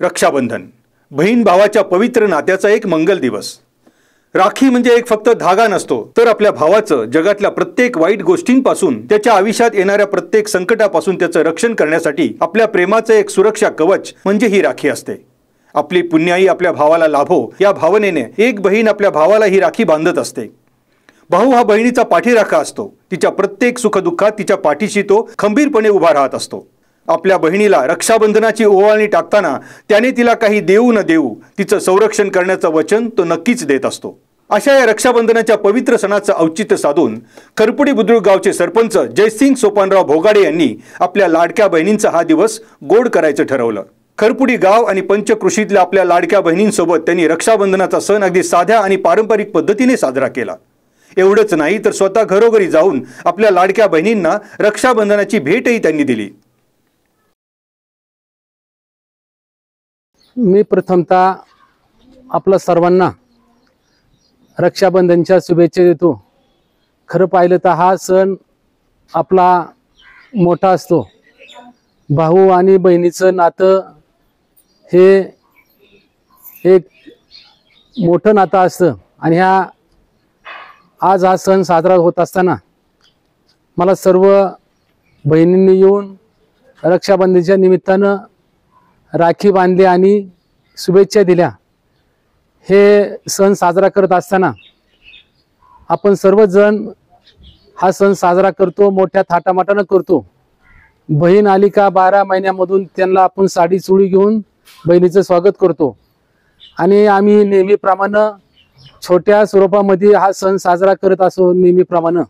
रक्षाबंधन, बहीण भावाच्या पवित्र नात्याचा एक मंगल दिवस। राखी म्हणजे एक फक्त धागा नसतो, तर आपल्या भावाचं जगातल्या प्रत्येक वाईट गोष्टींपासून, त्याच्या आयुष्यात येणाऱ्या प्रत्येक संकटापासून त्याचं रक्षण करण्यासाठी आपल्या प्रेमाचं एक सुरक्षा कवच म्हणजे ही राखी असते। आपली पुण्याई आपल्या भावाला लाभो या भावनेने एक बहीण आपल्या भावाला ही राखी बांधत असते। भाऊ हा बहिणीचा पाठीराखा असतो। तिच्या प्रत्येक सुखदुःखात तिच्या पाठीशी तो खंबीरपणे उभा राहत असतो। आपल्या बहिणीला रक्षाबंधनाची ओवाळणी टाकताना त्याने तिला काही देऊ न देऊ तिचं संरक्षण करण्याचं वचन तो नक्कीच देत असतो। अशा या रक्षाबंधनाच्या पवित्र सणाचं औचित्य साधून खरपुडी बुद्रुक गावचे सरपंच जयसिंग सोपानराव भोगाडे यांनी आपल्या लाडक्या बहिणींचा हा दिवस गोड करायचं ठरवलं। खरपुडी गाव आणि पंचकृषीतल्या आपल्या लाडक्या बहिणींसोबत त्यांनी रक्षाबंधनाचा सण अगदी साध्या आणि पारंपरिक पद्धतीने साजरा केला। एवढंच नाही तर स्वतः घरोघरी जाऊन आपल्या लाडक्या बहिणींना रक्षाबंधनाची भेटही त्यांनी दिली। मी प्रथमतः आपल्या सर्वांना रक्षाबंधनच्या शुभेच्छा देतो। खरं पाहिलं तर हा सण आपला मोठा असतो। भाऊ आणि बहिणीचं नातं हे एक मोठं नातं असतं आणि आज हा सण साजरा होत असताना मला सर्व बहिणींनी येऊन रक्षाबंधनाच्या निमित्तानं राखी बांधली आणि शुभेच्छा दिल्या। हे सण साजरा करत असताना आपण सर्वजण हा सण साजरा करतो, मोठ्या थाटामाटानं करतो। बहीण आली का 12 महिन्यामधून त्यांना आपण साडी चुडी घेऊन बहिणीचं स्वागत करतो आणि आम्ही नेहमीप्रमाणे छोट्या स्वरूपामध्ये हा सण साजरा करत असो। नेहमीप्रमाणे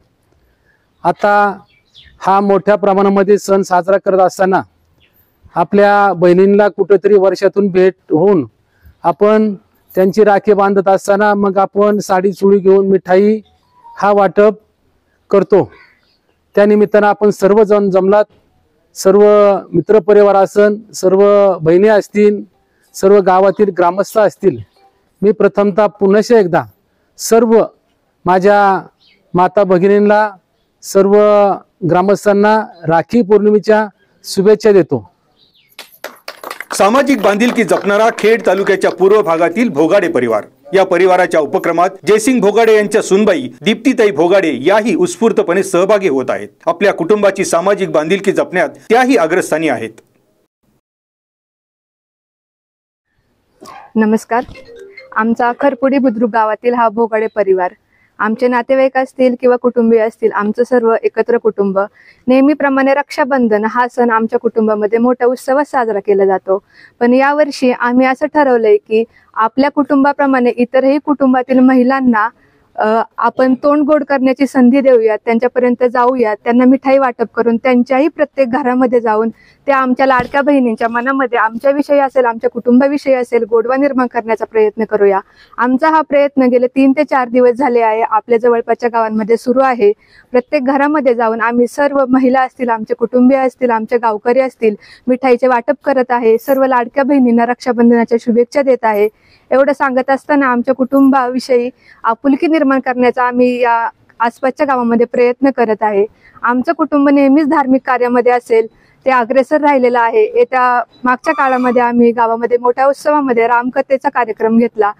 आता हा मोठ्या प्रमाणामध्ये सण साजरा करत असताना आपल्या बहिणींना कुठेतरी वर्षातून भेट होऊन आपण त्यांची राखी बांधत असताना मग आपण साडी चुडी घेऊन मिठाई हा वाटप करतो। त्या निमित्तानं आपण सर्वजण जमलात, सर्व मित्रपरिवार असन, सर्व बहिणी असतील, सर्व गावातील ग्रामस्थ असतील। मी प्रथमतः पुन्हा एकदा सर्व माझ्या माता भगिनींना, सर्व ग्रामस्थांना राखी पौर्णिमेच्या शुभेच्छा देतो। सामाजिक बांधिलकी जपणारा खेड तालुक्याच्या पूर्व भागातील भोगाडे परिवार, या परिवाराच्या उपक्रमात जयसिंग भोगाडे यांच्या सुनबाई दीप्तीताई भोगाडे याही उत्स्फूर्तपणे सहभागी होत आहेत। आपल्या कुटुंबाची सामाजिक बांधिलकी जपण्यात त्याही अग्रस्थानी आहेत। नमस्कार, आमचा खरपुडी बुद्रुक गावातील हा भोगाडे परिवार, आमचे नातेवाईक असतील किंवा कुटुंबीय असतील, आमचं सर्व एकत्र कुटुंब नेहमीप्रमाणे रक्षाबंधन हा सण आमच्या कुटुंबामध्ये मोठ्या उत्सवात साजरा केला जातो। पण यावर्षी आम्ही असं ठरवलंय की आपल्या कुटुंबाप्रमाणे इतरही कुटुंबातील महिलांना आपण तोंड गोड करण्याची संधी देऊयात, त्यांच्यापर्यंत जाऊयात, त्यांना मिठाई वाटप करून त्यांच्याही प्रत्येक घरामध्ये जाऊन त्या आमच्या लाडक्या बहिणींच्या मनामध्ये आमच्याविषयी असेल, आमच्या कुटुंबाविषयी असेल, गोडवा निर्माण करण्याचा प्रयत्न करूया। आमचा हा प्रयत्न गेले 3 ते 4 दिवस झाले आहे, आपल्या जवळपासच्या गावांमध्ये सुरू आहे। प्रत्येक घरामध्ये जाऊन आम्ही सर्व महिला असतील, आमचे कुटुंबीय असतील, आमचे गावकरी असतील, मिठाईचे वाटप करत आहे, सर्व लाडक्या बहिणींना रक्षाबंधनाच्या शुभेच्छा देत आहे। एवढं सांगत असताना आमच्या कुटुंबाविषयी आपुलकी निर्माण करण्याचा आम्ही या आसपासच्या गावामध्ये प्रयत्न करत आहे। आमचं कुटुंब नेहमीच धार्मिक कार्यामध्ये असेल ते अग्रेसर राहिलेलं आहे। येत्या मागच्या काळामध्ये आम्ही गावामध्ये मोठ्या उत्सवामध्ये रामकथेचा कार्यक्रम घेतला।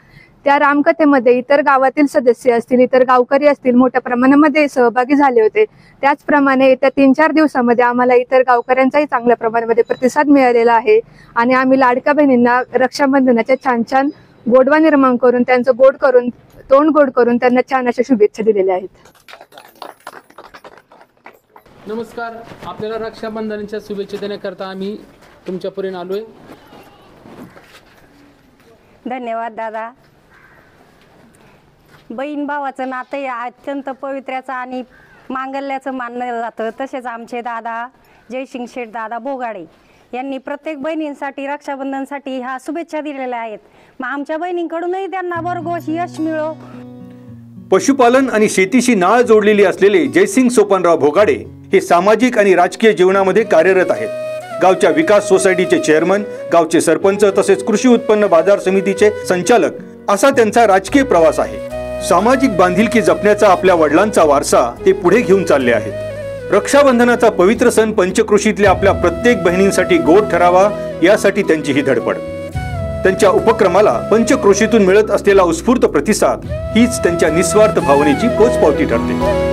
त्या रामकथेमध्ये इतर गावातील सदस्य असतील, इतर गावकरी असतील, मोठ्या प्रमाणामध्ये सहभागी झाले होते। त्याचप्रमाणे येत्या 3-4 दिवसामध्ये आम्हाला इतर गावकऱ्यांचाही चांगल्या प्रमाणामध्ये प्रतिसाद मिळालेला आहे आणि आम्ही लाडक्या बहिणींना रक्षाबंधनाच्या छान गोडवा निर्माण करून, त्यांचं गोड करून, तोंड गोड करून त्यांना छान अशा शुभेच्छा दिलेल्या आहेत। नमस्कार, आपल्याला रक्षाबंधनाच्या शुभेच्छा देण्याकरता आम्ही तुमच्यापर्यंत आलोय। धन्यवाद दादा। बहीण भावाचं नातं हे अत्यंत पवित्र्याचं आणि मांगल्याचं मानलं जातं। तसेच आमचे दादा जयसिंग शेठ दादा भोगाडे यांनी प्रत्येक बहिणींसाठी रक्षाबंधनसाठी ह्या शुभेच्छा दिलेल्या आहेत। मग आमच्या बहिणींकडूनही त्यांना भरघोस यश मिळो। पशुपालन आणि शेतीशी नाळ जोडलेली असलेले जयसिंग सोपानराव भोगाडे हे सामाजिक आणि राजकीय जीवनामध्ये कार्यरत आहेत। गावच्या विकास सोसायटीचे चेअरमन, गावचे सरपंच तसेच कृषी उत्पन्न बाजार समितीचे संचालक असा त्यांचा राजकीय प्रवास आहे। सामाजिक बांधिलकी जपण्याचा आपल्या वडिलांचा वारसा ते पुढे घेऊन चालले आहेत। रक्षाबंधनाचा पवित्र सण पंचकृषीतल्या आपल्या प्रत्येक बहिणींसाठी गोड ठरावा यासाठी त्यांची ही धडपड। त्यांच्या उपक्रमाला पंचक्रोशीतून मिळत असलेला उत्स्फूर्त प्रतिसाद हीच त्यांच्या निस्वार्थ भावनेची पोचपावती ठरते.